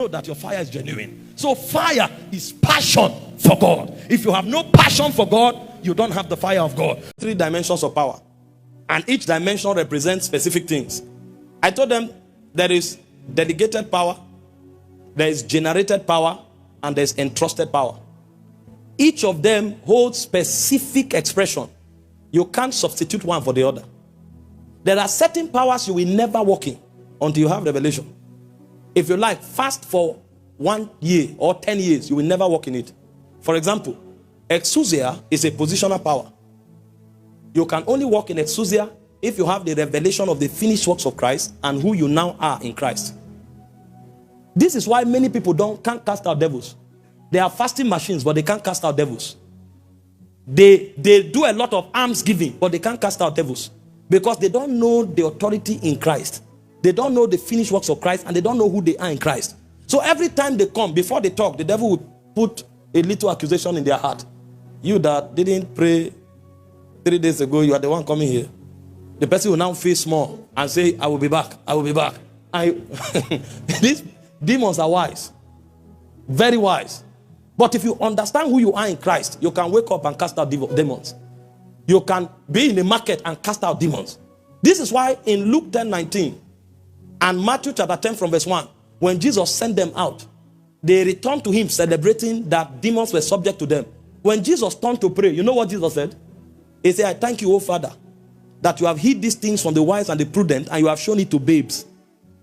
Know that your fire is genuine. So fire is passion for God. If you have no passion for God, you don't have the fire of God. 3 dimensions of power, and each dimension represents specific things. I told them there is delegated power, there is generated power, and there is entrusted power. Each of them holds specific expression. You can't substitute one for the other. There are certain powers you will never walk in until you have revelation. If you like, fast for 1 year or 10 years, you will never walk in it. For example, exousia is a positional power. You can only walk in exousia if you have the revelation of the finished works of Christ and who you now are in Christ. This is why many people can't cast out devils. They are fasting machines, but they can't cast out devils. They do a lot of alms giving, but they can't cast out devils because they don't know the authority in Christ. They don't know the finished works of Christ, and they don't know who they are in Christ. So every time they come, before they talk, the devil will put a little accusation in their heart. You that didn't pray 3 days ago, you are the one coming here. The person will now feel small and say, I will be back. I will be back. These demons are wise. Very wise. But if you understand who you are in Christ, you can wake up and cast out demons. You can be in the market and cast out demons. This is why in Luke 10:19 and Matthew chapter 10 from verse 1, when Jesus sent them out, they returned to him celebrating that demons were subject to them. When Jesus turned to pray, you know what Jesus said? He said, I thank you, O Father, that you have hid these things from the wise and the prudent, and you have shown it to babes.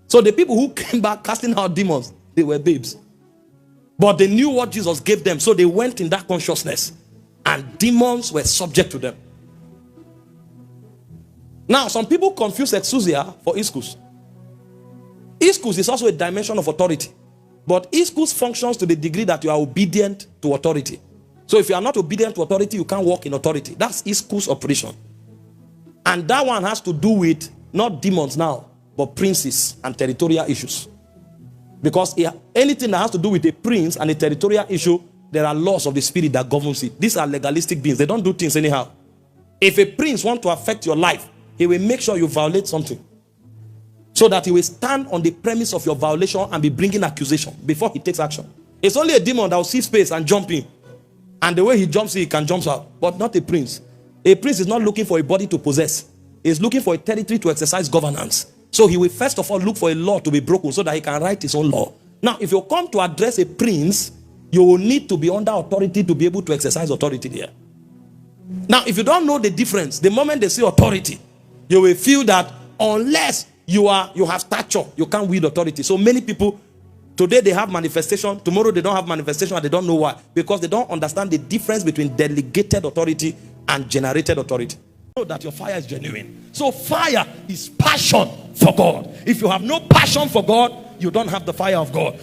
So the people who came back casting out demons, they were babes. But they knew what Jesus gave them, so they went in that consciousness, and demons were subject to them. Now, some people confuse exousia for iskus. Iskus is also a dimension of authority. But iskus functions to the degree that you are obedient to authority. So if you are not obedient to authority, you can't walk in authority. That's iskus operation. And that one has to do with not demons now, but princes and territorial issues. Because anything that has to do with a prince and a territorial issue, there are laws of the spirit that governs it. These are legalistic beings. They don't do things anyhow. If a prince wants to affect your life, he will make sure you violate something, so that he will stand on the premise of your violation and be bringing accusation before he takes action. It's only a demon that will see space and jump in. And the way he jumps in, he can jump out. But not a prince. A prince is not looking for a body to possess. He's looking for a territory to exercise governance. So he will first of all look for a law to be broken so that he can write his own law. Now, if you come to address a prince, you will need to be under authority to be able to exercise authority there. Now, if you don't know the difference, the moment they say authority, you will feel that unless you have stature, you can't wield authority. So many people, today they have manifestation, tomorrow they don't have manifestation, and they don't know why. Because they don't understand the difference between delegated authority and generated authority. Know that your fire is genuine. So fire is passion for God. If you have no passion for God, you don't have the fire of God.